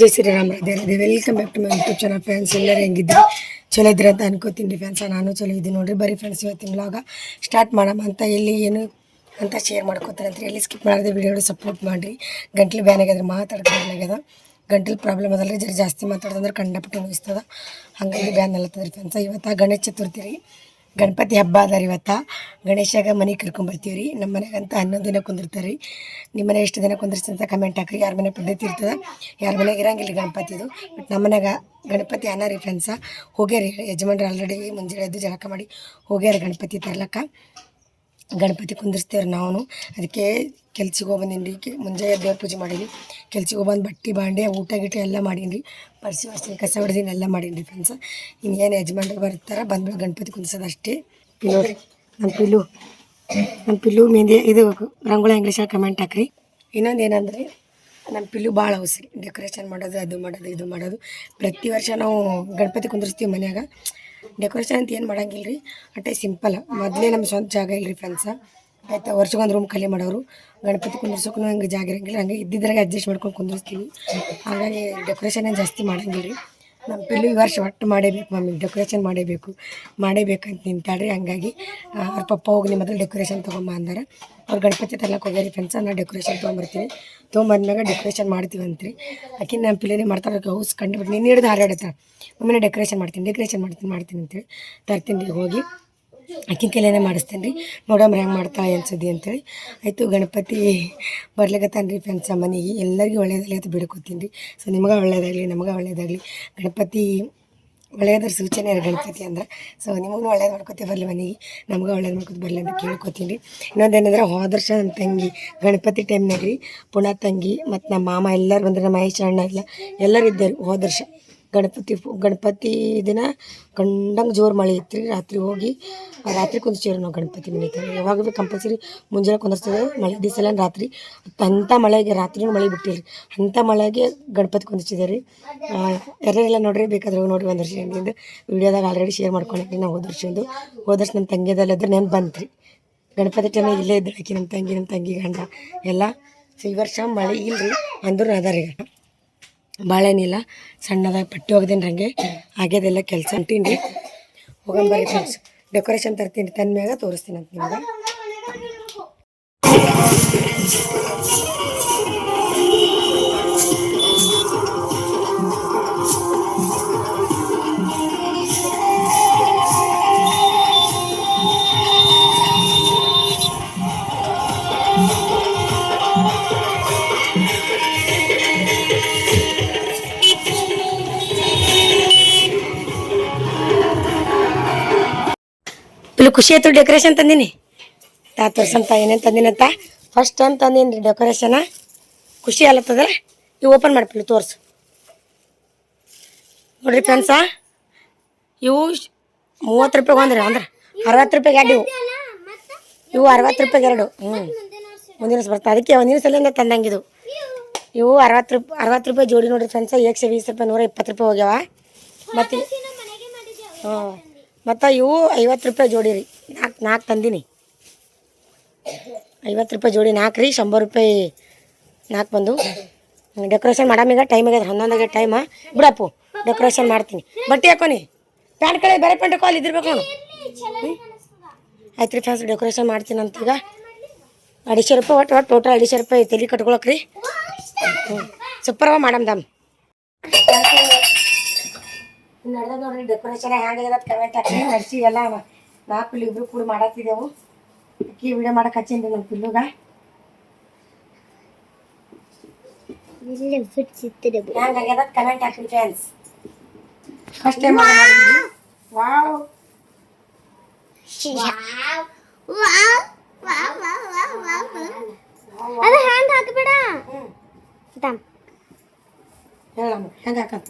Jai Shriram Radhe welcome back to my YouTube channel friends. ಎಲ್ಲರೂ ಹೆಂಗಿದ್ರಿ? ಚಲೋ ಇದ್ರೆ ಅಂತ ಅನ್ಕೋತೀನಿ ರೀ ಫ್ರೆಂಡ್ಸ್. ನಾನು ಚಲೋ ಇದ್ದೀನಿ ನೋಡಿರಿ. ಬರೀ ಫ್ರೆಂಡ್ಸ್ ಇವತ್ತಿನ ವ್ಲಾಗ ಸ್ಟಾರ್ಟ್ ಮಾಡೋಣ ಅಂತ ಎಲ್ಲಿ ಏನು ಅಂತ ಶೇರ್ ಮಾಡ್ಕೋತಾರೆ ಅಂತ ಎಲ್ಲಿ ಸ್ಕಿಪ್ ಮಾಡಿದೆ ವಿಡಿಯೋ ಸಪೋರ್ಟ್ ಮಾಡಿರಿ. ಗಂಟ್ಲು ಬ್ಯಾನ್ ಆಗ್ಯದ, ಮಾತಾಡ್ಕೊಂಡಾಗ್ಯದ. ಗಂಟಲು ಪ್ರಾಬ್ಲಮ್ ಅದಲ್ಲ ರೀ, ಜಾಸ್ತಿ ಮಾತಾಡೋದಂದ್ರೆ ಕಂಡಪಟ್ಟು ನೋಯಿಸ್ತದ, ಹಾಗಾಗಿ ಬ್ಯಾನ್ ಅಲ್ಲತ್ತದ ರೀ ಫ್ರೆಂಡ್ಸ್. ಇವತ್ತು ಗಣೇಶ ಚತುರ್ಥಿ ರೀ, ಗಣಪತಿ ಹಬ್ಬ ಅದ ರೀ. ಇವತ್ತು ಗಣೇಶಾಗ ಮನೆಗೆ ಕರ್ಕೊಂಬರ್ತೀವಿ ರೀ. ನಮ್ಮ ಮನೆಗಂತ 11 ದಿನ ಕುಂದಿರ್ತಾರೆ ರೀ. ನಿಮ್ಮ ಮನೆ ಎಷ್ಟು ದಿನ ಕುಂದಿರ್ಸಿ ಅಂತ ಕಮೆಂಟ್ ಹಾಕ್ರಿ. ಯಾರ ಮನೆ ಪದ್ಧತಿ ಇರ್ತದೆ, ಯಾರ ಮನೆಗೆ ಇರಂಗಿಲ್ಲ ಗಣಪತಿದು. ಬಟ್ ನಮ್ಮ ಮನೆಗೆ ಗಣಪತಿ ಅನ್ನ ರೀ ಫ್ರೆಂಡ್ಸ. ಹೋಗ್ಯಾರಿ ಯಜಮಾನ್ರು ಆಲ್ರೆಡಿ ಮುಂಜಾನೆ ಎದ್ದು ಜಳಕ ಮಾಡಿ ಹೋಗ್ಯಾರ ಗಣಪತಿ ತರ್ಲಕ್ಕ. ಗಣಪತಿ ಕುಂದಿರ್ಸ್ತೇವ್ರಿ ನಾವು. ಅದಕ್ಕೆ ಕೆಲ್ಸಿಗೆ ಹೋಗ್ಬಂದೀನಿ ರೀ. ಮುಂಜಾನೆ ದೇವ್ರ ಪೂಜೆ ಮಾಡೀನಿ, ಕೆಲ್ಸಿಗೆ ಹೋಗ್ಬಂದು ಬಟ್ಟೆ ಬಾಂಡೆ ಊಟ ಗಿಟ ಎಲ್ಲ ಮಾಡೀನಿ ರೀ. ಪರಿಸಿ ವರ್ಷ ಕಸ ಹೊಡೆದಿನ ಎಲ್ಲ ಮಾಡೀನಿ ರೀ ಫ್ರೆಂಡ್ಸ್. ಇನ್ನೇನು ಯಜಮಾನ್ರು ಬರ್ತಾರೆ, ಬಂದ್ಮೇಲೆ ಗಣಪತಿ ಕುಂದಿಸೋದು ಅಷ್ಟೇ. ನೋಡಿರಿ ನಮ್ಮ ಪಿಲ್ಲು ಮೆಹಂದಿ ಇದು ರಂಗೋಳಿ ಇಂಗ್ಲೀಷಾಗ ಕಮೆಂಟ್ ಹಾಕ್ರಿ. ಇನ್ನೊಂದು ಏನಂದ್ರೆ ನಮ್ಮ ಪಿಲ್ಲು ಭಾಳ ಅವಸರಿ, ಡೆಕೋರೇಷನ್ ಮಾಡೋದು, ಅದು ಮಾಡೋದು, ಇದು ಮಾಡೋದು. ಪ್ರತಿ ವರ್ಷ ನಾವು ಗಣಪತಿ ಕುಂದಿರ್ಸ್ತೀವಿ ಮನ್ಯಾಗ. ಡೆಕೋರೇಷನ್ ಅಂತ ಏನು ಮಾಡಂಗಿಲ್ಲ ರೀ, ಅಷ್ಟೇ ಸಿಂಪಲ್. ಮೊದಲೇ ನಮ್ಮ ಸ್ವಂತ ಜಾಗ ಇಲ್ಲ ರೀ ಫ್ರೆಂಡ್ಸ. ಆಯ್ತು, ವರ್ಷಕ್ಕೊಂದು ರೂಮ್ ಖಾಲಿ ಮಾಡೋರು. ಗಣಪತಿ ಕುಂದಿರ್ಸೋಕ್ಕೂ ಹಂಗೆ ಜಾಗ ಇರಂಗಿಲ್ಲ, ಹಂಗೆ ಇದ್ದಿದ್ರಾಗೆ ಅಡ್ಜಸ್ಟ್ ಮಾಡ್ಕೊಂಡು ಕುಂದಿರ್ಸ್ತೀವಿ. ಹಾಗಾಗಿ ಡೆಕೋರೇಷನ್ ಏನು ಜಾಸ್ತಿ ಮಾಡಂಗಿಲ್ಲ ರೀ. ನಮ್ಮ ಪಿಲ್ಲು ಈ ವರ್ಷ ಒಟ್ಟು ಮಾಡೇಬೇಕು ಮಮ್ಮಿ, ಡೆಕೋರೇಷನ್ ಮಾಡೇಬೇಕಂತ ನಿಂತಾಳ್ರಿ. ಹಂಗಾಗಿ ಅವ್ರ ಪಪ್ಪ ಹೋಗಿ ನಿಮ್ಮ ಮೊದಲು ಡೆಕೋರೇಷನ್ ತೊಗೊಂಬ ಅಂದಾರೆ. ಅವ್ರು ಗಣಪತಿ ತರ್ಲಕ್ಕೆ ಹೋಗ್ಯಾರಿ ಫ್ರೆಂಡ್ಸ. ನಾನು ಡೆಕೋರೇಷನ್ ತೊಗೊಂಬರ್ತೀನಿ, ತೊಗೊಂಬಂದ್ಮ್ಯಾಗ ಡೆಕೋರೇಷನ್ ಮಾಡ್ತೀವಂತ್ರಿ. ಆಕಿನ ನಮ್ಮ ಪಿಲ್ಲಿನೇ ಮಾಡ್ತಾರೆ. ಹೌಸ್ ಕಂಡುಬಿಟ್ಟು ನಿನ್ನ ಹಿಡಿದು ಹಾರಾಡತ್ತಾಳೆ, ಒಮ್ಮೆ ಡೆಕೋರೇಷನ್ ಮಾಡ್ತೀನಿ ಅಂತೇಳಿ ತರ್ತೀನಿ ರೀ. ಹೋಗಿ ಆಕಿನ ಕೈಲೇನೆ ಮಾಡಿಸ್ತೀನಿ ರೀ. ನೋಡಮ್ರಿ ಹೆಂಗೆ ಮಾಡ್ತಾಳೆ ಅನ್ಸದಿ ಅಂತೇಳಿ. ಆಯಿತು, ಗಣಪತಿ ಬರ್ಲಿಕತ್ತಾನ ರೀ ಫ್ರೆಂಡ್ಸ ಮನೆಗೆ. ಎಲ್ಲರಿಗೂ ಒಳ್ಳೇದಾಗಲಿ ಅಂತ ಬಿಡ್ಕೋತೀನಿ ರೀ. ಸೊ ನಿಮ್ಗೆ ಒಳ್ಳೇದಾಗಲಿ, ನಮ್ಗೆ ಒಳ್ಳೇದಾಗಲಿ. ಗಣಪತಿ ಒಳ್ಳೆಯದ್ರ ಸೂಚನೆ ರೀ ಗಣಪತಿ ಅಂದ್ರೆ. ಸೊ ನಿಮಗೂ ಒಳ್ಳೇದು ಮಾಡ್ಕೊತೀವಿ ಬರಲಿ ಮನೆಗೆ, ನಮ್ಗೆ ಒಳ್ಳೇದು ಮಾಡ್ಕೊತ ಬರಲಿ ಅಂತ ಕೇಳ್ಕೊತೀನಿ ರೀ. ಇನ್ನೊಂದೇನಂದ್ರೆ ಹೋದ ವರ್ಷ ನಮ್ಮ ತಂಗಿ ಗಣಪತಿ ಟೈಮ್ನಾಗ ರೀ, ಪುನಃ ತಂಗಿ ಮತ್ತು ನಮ್ಮ ಮಾಮ ಎಲ್ಲರೂ ಬಂದ್ರೆ, ನಮ್ಮ ಮಹೇಶ್ ಅಣ್ಣ ಎಲ್ಲರೂ ಇದ್ದಾರೆ ಹೋದ ವರ್ಷ. ಗಣಪತಿ ದಿನ ಕಂಡಂಗೆ ಜೋರು ಮಳೆ ಇತ್ತು ರೀ. ರಾತ್ರಿ ಕುಂದಿಸ್ತೀವಿ ನಾವು ಗಣಪತಿ ಮನೆ ಹತ್ರ. ಯಾವಾಗ ಭೀ ಕಂಪಲ್ಸರಿ ಮುಂಜಾನೆ ಕುಂದಿಸ್ತೇವೆ. ಮಳೆ ದಿವಸ ರಾತ್ರಿ ಅಂಥ ಮಳೆಗೆ ರಾತ್ರಿನೂ ಮಳೆ ಬಿಟ್ಟಿಲ್ಲ ರೀ. ಅಂಥ ಮಳೆಗೆ ಗಣಪತಿ ಕುಂದಿಸಿದೆ ರೀ. ಯಾರೆಲ್ಲ ನೋಡ್ರಿ, ಬೇಕಾದ್ರೆ ನೋಡ್ರಿ. ಒಂದು ವರ್ಷ ಹಿಂದಿಂದ ವೀಡಿಯೋದಾಗ ಆಲ್ರೆಡಿ ಶೇರ್ ಮಾಡ್ಕೊಂಡಿದ್ರಿ. ನಾವು ಹೋದ ವರ್ಷ ನಮ್ಮ ತಂಗಿಯದಲ್ಲಿದ್ರೆ ನೆನ್ಪು ಬಂತು ರೀ. ಗಣಪತಿ ಟೈಮಿಗೆ ಇಲ್ಲೇ ಇದ್ದರು ಆಕಿ ನಮ್ಮ ತಂಗಿ ಗಂಡ ಎಲ್ಲ. ಸೊ ಈ ವರ್ಷ ಮಳೆ ಇಲ್ಲ ರೀ, ಅಂದ್ರೂ ಅದಾರ ಈಗ. ಭಾಳೇನಿಲ್ಲ, ಸಣ್ಣದಾಗಿ ಪಟ್ಟಿ ಹೋಗ್ದೇನೆ ಹಂಗೆ ಆಗ್ಯದೆಲ್ಲ ಕೆಲಸ ಅಂಟೀನಿ ರೀ. ಹೋಗಂಬರಿ ಫ್ರೆಂಡ್ಸ್, ಡೆಕೋರೇಷನ್ ತರ್ತೀನಿ ತಂದ ಮ್ಯಾಗ ತೋರಿಸ್ತೀನಿ ಅಂತ ನಿಮ್ಗೆ. ಇಲ್ಲಿ ಖುಷಿ ಆಯ್ತು, ಡೆಕೋರೇಷನ್ ತಂದೀನಿ. ತೋರ್ಸಂತ ಏನೇನು ತಂದಿನಂತ. ಫಸ್ಟ್ ಟೈಮ್ ತಂದೀನಿ ರೀ ಡೆಕೋರೇಷನ. ಖುಷಿ ಅಲ್ಲತ್ತದಲ್ಲ. ಇವು ಓಪನ್ ಮಾಡ್ಪಿಲ್ಲ, ತೋರ್ಸು ನೋಡಿರಿ ಫ್ರೆಂಡ್ಸ. ಇವು 30 ರೂಪಾಯಿಗೆ ಒಂದ್ರಿ, ಅಂದ್ರೆ 60 ರೂಪಾಯಿಗೆ ಎರಡು. ಇವು 60 ರೂಪಾಯಿಗೆ ಎರಡು. ಮುಂದಿನ ವರ್ಷ ಬರ್ತಾ, ಅದಕ್ಕೆ ಒಂದಿನ ಸಲಿಂದ ತಂದಂಗಿದು. ಇವು 60 ರೂಪಾಯಿ ಜೋಡಿ ನೋಡಿರಿ ಫ್ರೆಂಡ್ಸ. 120 ರೂಪಾಯಿ, 120 ರೂಪಾಯಿ ಹೋಗ್ಯಾವ. ಮತ್ತು ಮತ್ತು ಇವು 50 ರೂಪಾಯಿ ಜೋಡಿ ರೀ. ನಾಲ್ಕು ತಂದೀನಿ. 50 ರೂಪಾಯಿ ಜೋಡಿ 4 ರೀ, 100 ರೂಪಾಯಿ 4 ಬಂದು. ಡೆಕೋರೇಷನ್ ಮಾಡಾಮೀಗ ಟೈಮ್ ಆಗ್ಯದ, 11 ಟೈಮ. ಬಿಡಪ್ಪು, ಡೆಕೋರೇಷನ್ ಮಾಡ್ತೀನಿ. ಬಟ್ಟೆ ಹಾಕೋನಿ, ಪ್ಯಾಂಟ್ ಕಡೆ ಬೇರೆ ಪ್ಯಾಂಟ್ ಕಾಲ್ ಇದ್ದಿರ್ಬೇಕು ನೋಡು. ಆಯ್ತು ರೀ ಫ್ರೆಂಡ್ಸ್, ಡೆಕೋರೇಷನ್ ಮಾಡ್ತೀನಿ ಅಂತ. ಈಗ 250 ರೂಪಾಯಿ ಒಟ್ಟು ಟೋಟಲ್ 250 ರೂಪಾಯಿ ತಲೆ ಕಟ್ಕೊಳಕ್ಕೆ ರೀ. ಸೂಪರ್ವ ಮಾಡಮ್ ದಮ್. ನಡೆದ ನೋಡ್ರಿ ಡೆಕೋರೇಷನ್ ಹೆಂಗಾಗ್ಯದ ಕಮೆಂಟ್ ಹಾಕಿ. ನಡ್ಸಿ ಎಲ್ಲ 4 ಇಬ್ರು ಕೂಡ ಮಾಡತ್ತಿದ್ದೆವು. ಅಕ್ಕಿ ವಿಡಿಯೋ ಮಾಡಕ್ಕೆ ಹಚ್ಚೀನಿ ನಮ್ಮ ಪಿಲ್ಲುಗ. ಹೆಂಗಾಗ್ಯದ ಕಮೆಂಟ್ ಹಾಕಿ ಫ್ರೆಂಡ್ಸ್. ಫಸ್ಟ್ ಟೈಮ್ ಮಾಡಿದ್ವಿ. ವಾವ್ ಅದು ಹ್ಯಾಂಡ್ ಹಾಕಬೇಡ. ಹೇಳಮ್ಮ ಹೆಂಗೆ ಹಾಕಂತ.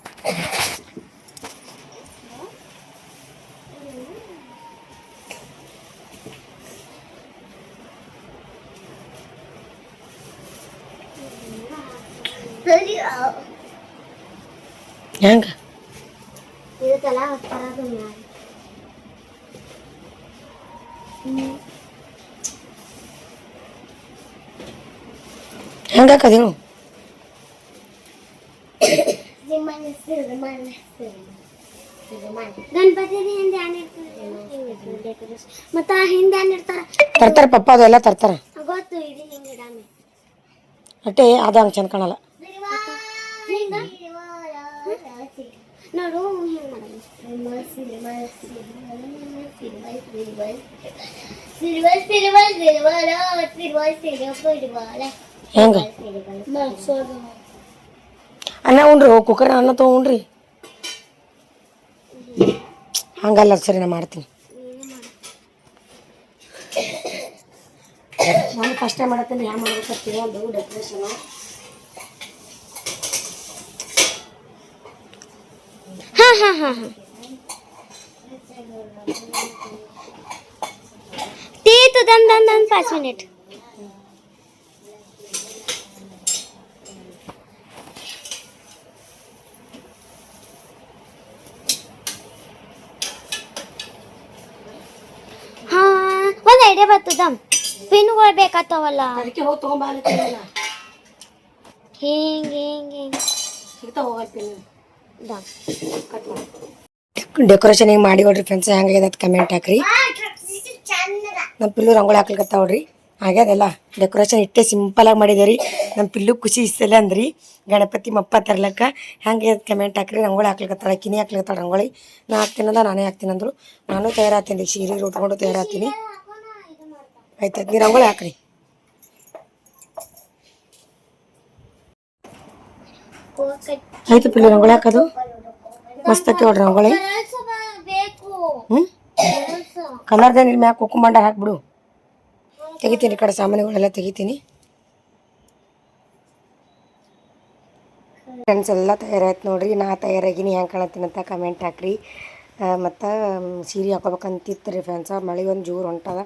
ಹೆಂಗೆ ಇದಕ್ಕೆಲ್ಲ ಹಾಕ್ತಾರದು ಹೆಂಗೆ ಹಾಕೋದೇನು. ಗಣಪತಿ ಹಿಂದೆ ಮತ್ತ ಹಿಂದೆ ಇರ್ತಾರ ತರ್ತಾರ ಪಪ್ಪ ಅದೆಲ್ಲ ತರ್ತಾರ ಗೊತ್ತು ಇದು ಹಿಂಗೆ ಇಡಾಮೆ ಅಟ್ಟೆ ಅದು ಹಂಗೆ ಚಂದ ಕಾಣಲ್ಲ ನೋಡು ಹಿಂಗೆ ಹೆಂಗ ಅನ್ನ ಉಣ್ರಿ ಕುಕ್ಕರ್ ಅನ್ನ ತೊಗೊಂಡ್ರಿ ಹಂಗಲ್ಲ ಸರಿ ನಾ ಮಾಡ್ತೀನಿ ನಾನು ಫಸ್ಟ್ ಟೈಮ್ ಮಾಡತ್ತೀನಿ ಯಾವ ಮಾಡ್ಬೇಕಂತೀನಿ ಒಂದು ಡೆಕೋರೇಷನು तीत दम 5 मिनिट ಹಾ ಒಂದು ಐಡಿಯಾ ಬಂತು ದಮ್ ಪಿನ್ಗಳು ಬೇಕಾಗ್ತಾವಲ್ಲ ಅದಕ್ಕೆ ಹೋಗಿ ತೊಗೊಂಬಾಲಿಲ್ಲ ಹಿಂಗೆ ಹಿಂಗೆ ಹಿಂಗೆ ಸಿಗ್ತಾ ಹೋಗತ್ತೀನಿ ದಮ್ ಡೆಕೋರೇಷನ್ ಹಿಂಗೆ ಮಾಡಿ ನೋಡ್ರಿ ಫ್ರೆಂಡ್ಸ್ ಹೆಂಗಾಗ್ಯದ ಅದು ಕಮೆಂಟ್ ಹಾಕ್ರಿ ನಮ್ಮ ಪಿಲ್ಲು ರಂಗೋಲಿ ಹಾಕ್ಲಿಕತ್ತಾವ ನೋಡ್ರಿ ಆಗ್ಯದಲ್ಲ ಡೆಕೋರೇಷನ್ ಇಟ್ಟೆ ಸಿಂಪಲಾಗಿ ಮಾಡಿದೇರಿ ನಮ್ಮ ಪಿಲ್ಲು ಖುಷಿ ಇಷ್ಟಲ್ಲ ಅಂದ್ರಿ ಗಣಪತಿ ಮಪ್ಪ ತರ್ಲಕ್ಕ ಹೆಂಗೆ ಕಮೆಂಟ್ ಹಾಕ್ರಿ ರಂಗೋಲಿ ಹಾಕ್ಲಿಕತ್ತಾಳ ಕಿನಿ ಹಾಕ್ಲಿಕತ್ತಾಳ ರಂಗೋಲಿ ನಾ ಹಾಕ್ತೀನಂದ ನಾನೇ ಹಾಕ್ತೀನಿ ಅಂದ್ರು ನಾನು ತಯಾರಾಗ್ತೀನಿ ಸೀರೆ ಉಟ್ಕೊಂಡು ತಯಾರಾಗ್ತೀನಿ ಆಯ್ತು ನೀ ರಂಗೋಲಿ ಹಾಕ್ರಿ ಆಯ್ತು ಪಿಲ್ಲು ರಂಗೋಲಿ ಹಾಕೋದು ಮಸ್ತ್ ಹಾಕಿ ನೋಡ್ರಿ ರಂಗೋಲಿ ಹ್ಞೂ ಕಲರ್ದೇನು ಇಲ್ಲಿ ಮ್ಯಾಕೆ ಕುಕ್ಕುಂಬಂಡ ಹಾಕ್ಬಿಡು ತೆಗಿತೀನಿ ಈ ಕಡೆ ಸಾಮಾನುಗಳೆಲ್ಲ ತೆಗಿತೀನಿ ಫ್ರೆಂಡ್ಸ್ ಎಲ್ಲ ತಯಾರಾಯ್ತು ನೋಡ್ರಿ ನಾ ತಯಾರಾಗಿನಿ ಹೆಂಗೆ ಕಾಣತ್ತೀನಿ ಅಂತ ಕಮೆಂಟ್ ಹಾಕ್ರಿ ಮತ್ತು ಸೀರೆ ಹಾಕೋಬೇಕಂತಿತ್ತು ರೀ ಫ್ರೆಂಡ್ಸ ಮಳೆ ಒಂದು ಜೋರು ಹೊಂಟದ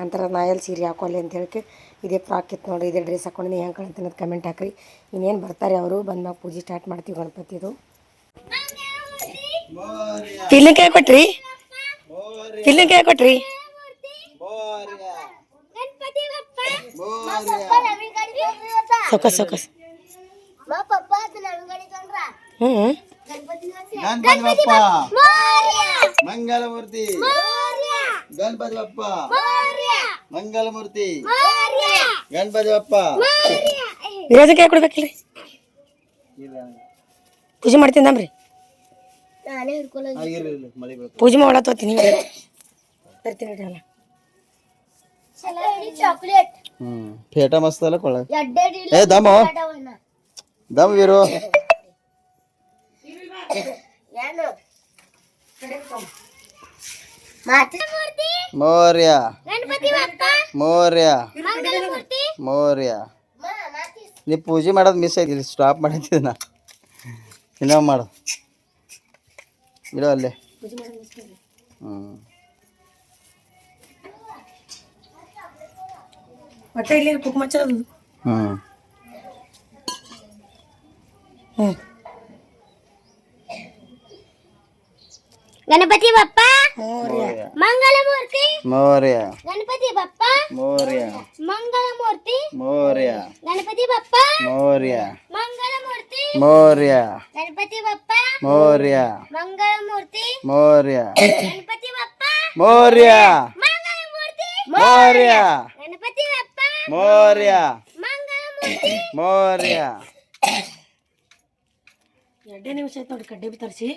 ಅಂತರ ನಾ ಎಲ್ಲಿ ಸೀರೆ ಹಾಕೋಲ್ಲಿ ಅಂತ ಹೇಳಕ್ಕೆ ಇದೇ ಫ್ರಾಕ್ ಇತ್ತು ನೋಡಿರಿ ಇದೇ ಡ್ರೆಸ್ ಹಾಕೊಂಡು ಹೆಂಗೆ ಕಾಣತ್ತೀನಿ ಅಂತ ಕಮೆಂಟ್ ಹಾಕ್ರಿ ಇನ್ನೇನು ಬರ್ತಾರೆ ಅವರು ಬಂದಾಗ ಪೂಜೆ ಸ್ಟಾರ್ಟ್ ಮಾಡ್ತೀವಿ ಗಣಪತಿದು ಪಿಲ್ಲಿನ ಕೈ ಕೊಟ್ರಿ ಪಿಲ್ಲಿನ ಕೈ ಕೊಟ್ರಿ ಸೊಕಸ್ ಸೊಕಸ್ ಗಣಪತಿ ಬಪ್ಪ ಮಂಗಲಮೂರ್ತಿ ಗಣಪತಿ ಬಪ್ಪ ಮಂಗಲಮೂರ್ತಿ ಗಣಪತಿ ಬಪ್ಪ ವಿರಾಜ ಕೈ ಕೊಡ್ಬೇಕಿಲ್ರಿ ಪೂಜೆ ಮಾಡ್ತೀನಮ್ರಿ ಪೂಜೆ ಮಾಡತ್ತೀನಿ ತರ್ತೀನಿ ಅಲ್ಲ ಚಾಕ್ಲೇಟ್ ಫೇಟ ಮಸ್ತ್ ಅಲ್ಲ ಕೊಳ್ಳ ಏ ದಮ ದಮ್ ವೀರು ಮೌರ್ಯ ಮೌರ್ಯ ಮೌರ್ಯ ನೀ ಪೂಜೆ ಮಾಡೋದು ಮಿಸ್ ಆಯ್ತು ಸ್ಟಾಪ್ ಮಾಡಿದ್ದೆ ನಾ ಇನ್ನೂ ಮಾಡು ಇರೋ ಅಲ್ಲೇ ಮತ್ತೆ ಇಲ್ಲಿ ಕುಕ್ಮ ಹಚ್ಚೋದು ಗಣಪತಿ ಬಪ್ಪ ಮೌರ್ಯ ಮಂಗಲಮೂರ್ತಿ ಮೌರ್ಯ ಗಣಪತಿ ಬಪ್ಪ ಮೌರ್ಯ ಮಂಗಲಮೂರ್ತಿ ಮೌರ್ಯ ಗಣಪತಿ ಬಪ್ಪ ಮೌರ್ಯ ಮಂಗಲಮೂರ್ತಿ ಮೌರ್ಯ ಗಣಪತಿ ಬಪ್ಪ ಮೌರ್ಯ ಮಂಗಲಮೂರ್ತಿ ಮೌರ್ಯ ಗಣಪತಿ ಬಪ್ಪ ಮೌರ್ಯ ಮಂಗಲಮೂರ್ತಿ ಮೌರ್ಯ ಗಣಪತಿ ಬಪ್ಪ ಮೌರ್ಯ ಮಂಗಲಮೂರ್ತಿ ಮೌರ್ಯ 2 ನಿಮಿಷ ಆಯ್ತು ನೋಡಿ ಕಡ್ಡೆ ಬಿ ತರಿಸಿ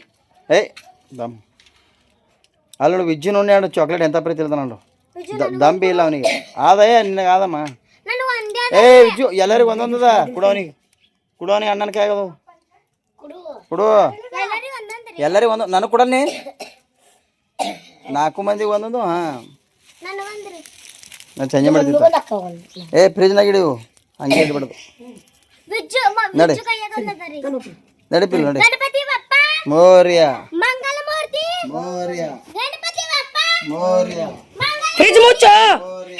ಏ ದಮ್ ಅಲ್ಲಿ ನೋಡು ವಿಜ್ಜು ನೋಡಿ ನೋಡು ಚಾಕ್ಲೇಟ್ ಎಂತ ಪ್ರೀತಿ ಇರ್ತಾನ ನೋಡು ದಮ್ ಬಿ ಇಲ್ಲ ಅವನಿಗೆ ಆದಯ್ಯ ನಿನಗೆ ಆದಮ್ಮ ನಾನು ಒಂದೇ ಏ ವಿಜ್ಜು ಎಲ್ಲರಿಗೂ ಒಂದೊಂದದ ಕುಡೋನಿಗೆ ಅಣ್ಣನ ಕೈ ಆಗದು ಕೊಡು ಎಲ್ಲರಿಗೂ ಒಂದೊಂದ್ರಿ ಎಲ್ಲರಿಗೂ ಒಂದು ನನಗೆ ಕೊಡಲ್ನಿ 4 ಮಂದಿಗೆ ಒಂದೊಂದು ಹಾಂ ನಾನು ಒಂದ್ರಿ ನಾನು ಸಂಜೆ ಮಾಡ್ತಿದ್ದೆ ಏ ಫ್ರಿಜ್ನಾಗ ಇಡಿವು ಹಂಗೆ ಇಡ್ಬಿಡೋದು ವಿಜ್ಜು ನಡಿ. ವಿಜ್ಜು ಕೈಯಾಗ ಒಂದದರಿ ನಡಿಪಿಲ್ಲ ನೋಡಿ ಗಣಪತಿ ಬಪ್ಪ ಮೌರ್ಯ ಮಂಗಲಮೂರ್ತಿ ಮೌರ್ಯ ಗಣಪತಿ ಬಪ್ಪ ಮೌರ್ಯ ಫ್ರಿಜ್ ಮುಚ್ಚು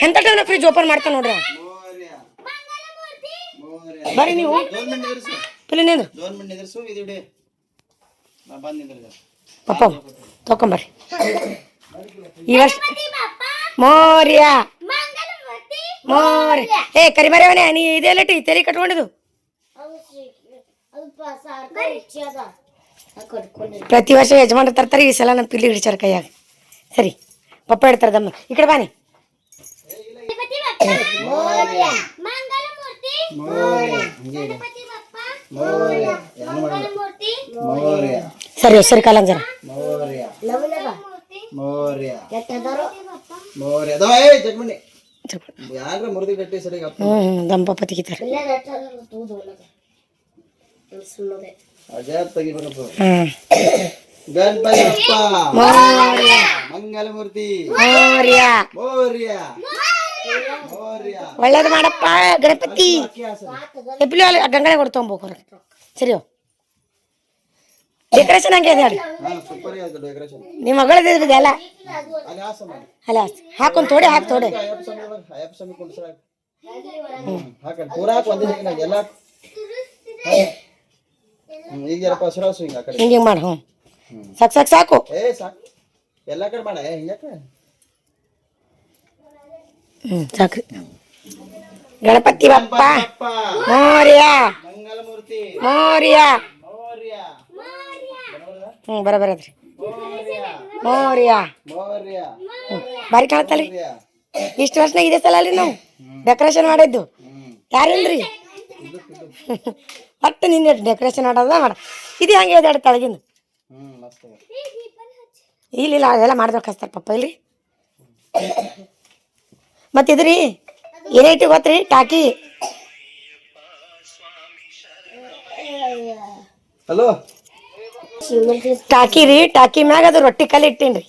ಎಂತ ಟೈಮ್ ಫ್ರಿಜ್ ಓಪನ್ ಮಾಡ್ತಾ ನೋಡ್ರಿ ಮೌರ್ಯ ಮಂಗಲಮೂರ್ತಿ ಮೌರ್ಯ ಬರ್ರಿ ನೀವು ಗೌರ್ಮೆಂಟ್ ನಿಂದ್ರಿಸು ಪಿಲ್ಲಿ ನಿಂದ್ರು ಗೌರ್ಮೆಂಟ್ ನಿಂದ್ರಿಸು ಇದು ಇಡಿ ನಾ ಬಂದು ನಿಂದ್ರಿದೆ ಪಪ್ಪ ತಕೊಂಬರ್ರಿ ಈ ವರ್ಷ ಗಣಪತಿ ಬಪ್ಪ ಮೌರ್ಯ ಮಂಗಲಮೂರ್ತಿ ಮೌರ್ಯ ಏ ಕರಿಮರ್ಯವನೇ ನೀ ಇದೆಲ್ಲ ಟೀ ತೆರಿ ಕಟ್ಕೊಂಡಿದ್ದು ಅದು ಶ್ರೀ ಅದು ಸಾರ್ಕ ಪ್ರತಿ ವರ್ಷ ಯಜಮಾನ್ರು ತರ್ತಾರೆ, ಈ ಸಲ ನಮ್ಮ ಪಿಲ್ಲಿ ಹಿಡಿಚಾರ ಕೈಯಾಗ. ಸರಿ ಪಪ್ಪ ಇಡ್ತಾರೆ ದಮ್ಮ. ಈ ಕಡೆ ಬಾನಿ. ಸರಿ ಸರಿ ಕಾಲಂಗ್ ಜರ ದಮ್ ಪಪ್ಪ ತೆಗಿತಾರೆ. ಮಂಗಲಮೂರ್ತಿ ಒಳ್ಳೇದು ಮಾಡಪ್ಪ ಗಣಪತಿ. ಗಂಗಳೆ ಕೊಡ್ತೊಂಬ ಸರಿಯೋ. ಡೆಕೋರೇಷನ್ ಹಂಗೆ ಇದೆ ನಿಮ್ಮ ಮಗಳದ್ದು ಎಲ್ಲ ಅಲ್ಲ ಹಾಕೊಂಡ್ ತೋಡೆ ಹಾಕಿ ತೋಡೆ. ಹಿಂಗೆ ಮಾಡು. ಹ್ಞೂ ಸಾಕು ಸಾಕು ಸಾಕು. ಎಲ್ಲ ಕಡೆ ಮಾಡ ಸಾಕ್ರಿ. ಗಣಪತಿ ಬಪ್ಪ ಮೋರ್ಯ ಮೋರ್ಯ. ಬರದ್ರಿ ಮೋರ್ಯ. ಬಾರಿ ಕಾಣತ್ತಲ್ರಿ. ಇಷ್ಟು ವರ್ಷನಾಗ ಇದೆ ಸಲ ಅಲ್ರಿ ನಾವು ಡೆಕೋರೇಷನ್ ಮಾಡಿದ್ದು. ಯಾರಿಲ್ರಿ ಒಟ್ಟು ನಿನ್ನೆ ಡೆಕೋರೇಷನ್ ಮಾಡೋದ ಮಾಡ. ಇದು ಹಂಗೆ ಇದೆ ತಳಗಿಂದು. ಇಲ್ಲ ಅದೆಲ್ಲ ಮಾಡ್ಬೇಕು ಹಚ್ತಾರೆ ಪಪ್ಪ ಇಲ್ರಿ. ಮತ್ತು ಇದ್ರಿ ಏನೈತಿ ಗೊತ್ತ್ರಿ? ಟಾಕಿ. ಹಲೋ ಟಾಕಿ ರೀ. ಟಾಕಿ ಮ್ಯಾಗ ಅದು ರೊಟ್ಟಿ ಕಲ್ಲು ಇಟ್ಟೀನಿ ರೀ.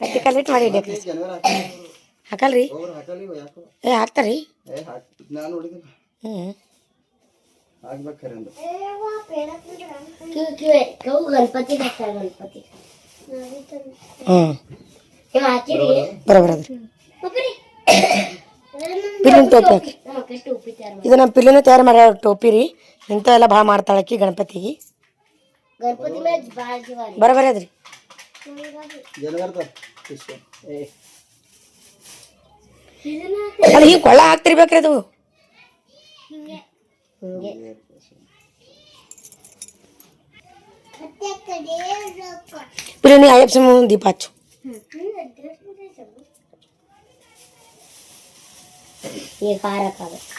ರೊಟ್ಟಿ ಕಲ್ಲು ಇಟ್ಟು ಮಾಡಿ ಡೆಕೋರೇಷನ್ ಹಾಕಲ್ರಿ. ಏ ಹಾಕ್ತಾರಿ. ಹ್ಞೂ ಬರೋದ್ರಿ. ಪಿಲ್ಲಿನ ಟೋಪಿ ಹಾಕಿ. ಇದು ನಮ್ಮ ಪಿಲ್ಲಿನ ತಯಾರು ಮಾಡ್ಯಾರ ಟೋಪಿ ರೀ. ಇಂಥವೆಲ್ಲ ಭಾಳ ಮಾಡ್ತಾಳಕ್ಕಿ ಗಣಪತಿಗೆ. ಬರೋದ್ರಿ. ಅದು ಹಿಂಗೆ ಕೊಳ್ಳ ಹಾಕ್ತಿರ್ಬೇಕ್ರಿ ಅದು. ಪಿಲ್ಲಿನ ಅಯ್ಯಪ್ಪ ದೀಪ ಹಚ್ಚು.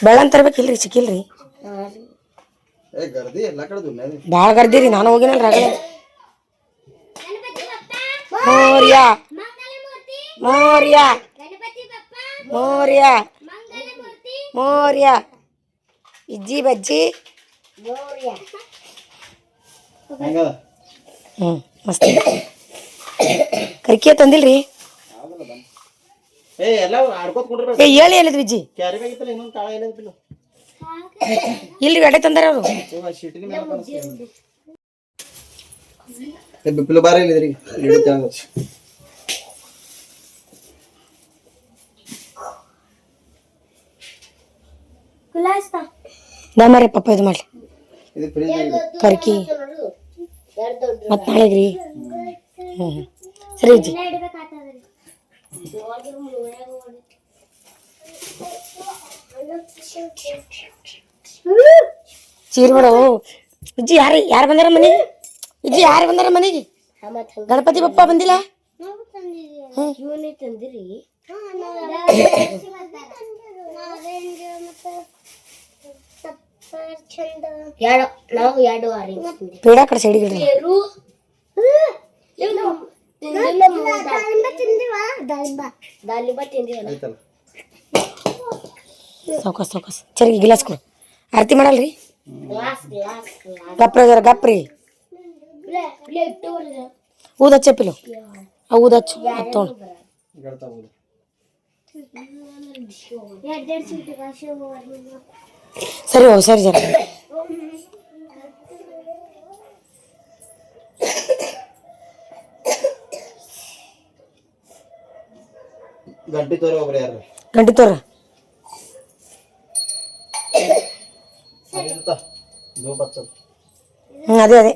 ಬೆಳ್ಳನ್ ತರ್ಬೇಕಿಲ್ರಿ? ಸಿಕ್ಕಿಲ್ರಿ? ಭಾಳ ಗರ್ದಿ ರೀ. ನಾನು ಹೋಗಿನಲ್ರಿ ಆಗಲೇ. ಮೋರ್ಯ ಮೋರ್ಯ ಮೋರ್ಯ ಮೋರ್ಯ. ಇಜ್ಜಿ ಬಜ್ಜಿ. ಹ್ಞೂ ಮಸ್ತ್. ಕರಿಕೆ ತಂದಿಲ್ರಿ? ಏ ಹೇಳಿ ಹೇಳಿದ್ ವಿಜ್ಜಿ ಇಲ್ರಿ. ಎಡೆ ತಂದಾರ ಅವರು. ನಮ್ಮರೆ ಪಪ್ಪ ಇದು ಮಾಡ್ಲಿ ಕರ್ಕಿ ಮತ್ ನಾಳೆಗ್ರಿ. ಹ್ಞೂ ಸರಿ ಅಜ್ಜಿ. ಚೀರ್ ಮಾಡವು ಅಜ್ಜಿ. ಯಾರು ಬಂದಾರ ಮನೆಗೆ? ಅಜ್ಜಿ ಯಾರು ಬಂದಾರ ಮನೆಗೆ? ಗಣಪತಿ ಬಪ್ಪ ಬಂದಿಲ್ಲ? ಪೇಡ ಕಡೆ ಸೈಡಿಗೆ ಸಾವ್ಕಾಸ್ ಸಾವ್ಕಾಸ್. ಚರಿ ಗಿಲಾಸ್ ಕೊಡು. ಆರತಿ ಮಾಡಲ್ರಿ? ಗಪ್ರ ಜರ ಗಪ್ರಿ. ಊದ ಹಚ್ಚಪಿಲು ಊದ ಹಚ್ಚು ಹತ್ತೋಣ. ಸರಿ ಹೋಗಿ ಸರಿ ಜರ. ಗಂಟಿ ತೋರ ಒಬ್ರು ಯಾರು? ಗಂಟಿ ತೋರ. ಅದೇ ಅದೇ.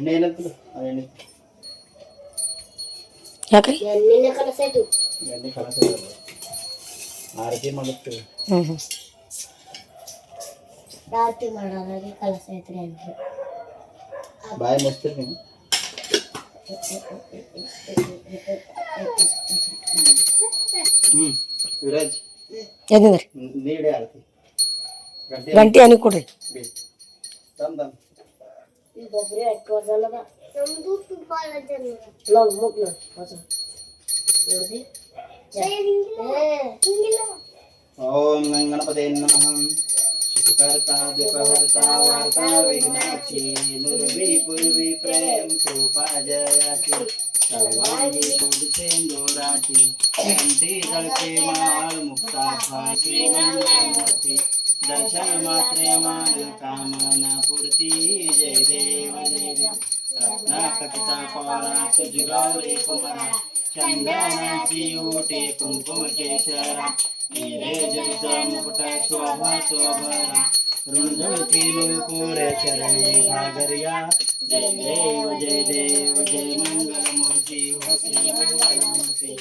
ಎಣ್ಣೆ ಏನಂತದ ಎಣ್ಣೆ ಯಾಕ್ರಿ ಎಣ್ಣೆ ಕಲಸಾಯ್ತು. ಎಣ್ಣೆ ಕಲಸ ಆರತಿ ಮಾಡುತ್ತೇವೆ. ರಾತ್ರಿ ಮಾಡೋದಾಗಿ ಕಲಸಾಯ್ತ್ರಿ ಅಂತ ಬಾಯಿ ಮುಚ್ತೀರಿ ನೀವು. ಯುವರಾಜ್ ಎದ್ನಿದ್ರಿ ನೀಡೇ ಆರತಿ ಗಂಟೆ ಅನಿ ಕೊಡ್ರಿ. ದಮ್ ದಮ್ ಒಬ್ಬರೇ ಅಟ್ಕೋದಲ್ಲದ ನಮ್ದು ತುಪ್ಪಾಲ ಲವ್ ಮುಗ್ಲು ನೋಡಿ ಓಂ ಗಣಪತಿ ನಮಃ. ಸುಖಕರ್ತಾ ದುಃಖಹರ್ತಾ ವಾರ್ತಾ ವಿಘ್ನಾಚಿ ನುರ್ವಿ ಪೂರ್ವಿ ಪ್ರೇಮ್ ಕೃಪಾ ಜಯತಿ सर्वांगी सिंदूराची कंठी झळके माळ मुक्ता फाशी मंगलमूर्ती दर्शन मात्रे मान कामना पूर्ती जय देव जय देव रत्नाकटिता पौरा तुझ गौरी कुमारा चंदनाची ओटी कुंकुम केशरा हिरे जडित मुकुट शोभा शोभरा ऋणझुणती नूपुर चरणे घागरिया जय देव जय मंगलमूर्ती हो श्री मंगलमूर्ती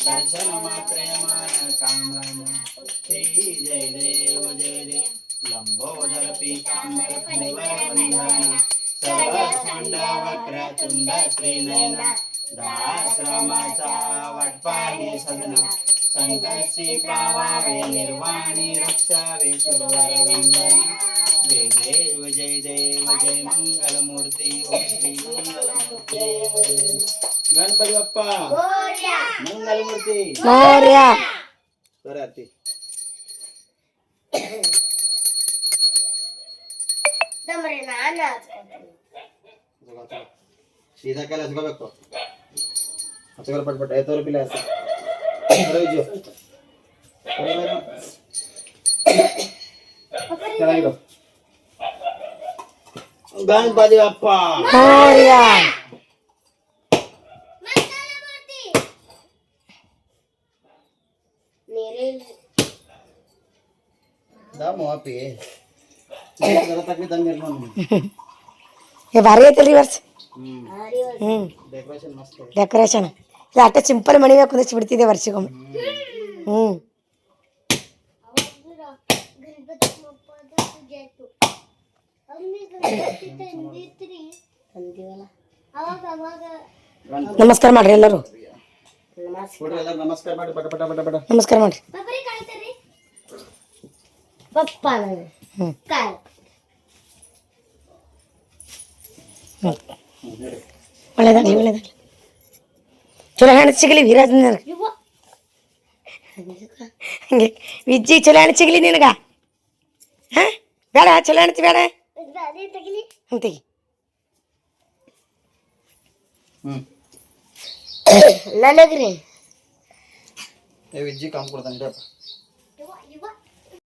दर्शन मात्रे मान कामना श्री जय देव लंबोदर पीतांबर फणिवर वंदन सर्वस्मंड वक्र तुंड त्रिनयना दाश्रमाचा वटपाणी सदना संकटची पावावे निर्वाणी रक्षावे सुरवर वंदन जय देव जय मंगलमूर्ती ओम श्री मंगलमूर्ती गणपती बाप्पा मंगलमूर्ती मोर्या. बरं आरती ನಮ್ರಿ ನಾನು सीधा केला हचಕೋಬೇಕು ಹಚಕರ ಪಟ್ಪಟ್ 5 ರೂಪಾಯಿ ಆಯ್ತು ಬರವಿಜು ಚೆನ್ನಾಗಿರೋ ಗಣಪತಿ ಅಪ್ಪ मोर्या. ನೀರೇ दामो आपी जरा तकली दंगेल म्हणून हे भारी ಐತಲ್ರಿ ವರ್ಷ. डेकोरेशन मस्त आहे. ಡೆಕೋರೇಷನ್ ಇದು ಅಟ್ಟ ಸಿಂಪಲ್ ಮಣಿ ಬೇಕು ಅಂದ್ರೆ ಬಿಡ್ತಿದ್ದೆ ವರ್ಷಕ್ಕೊಮ್ಮೆ. ನಮಸ್ಕಾರ ಮಾಡ್ರಿ ಎಲ್ಲರೂ. ಕೊಡ್ರಿ ಎಲ್ಲ ನಮಸ್ಕಾರ ಮಾಡಿ ಪಟ ಪಟ ಪಟ ಪಟ ನಮಸ್ಕಾರ ಮಾಡ್ರಿ. ಪಪ್ಪ ಕಾಯ್ ಒಳ್ಳೇದಾಗಲಿ ಚಲೋ ಹೆಣ್ಣು ಸಿಗಲಿ ವೀರಾಜನ ಹಂಗೆ ವಿಜ್ಜಿ ಚಲೋ ಹೆಣ್ಣು ಸಿಗಲಿ ನಿನಗ. ಹಾಂ ಬೇಡ ಚಲೋ ಹೆಣ್ಣು ಬೇಡ ತೆಗಿಲಿ ಅಂತೀಗಿ ನನಗ್ರಿ विज्जी काम करता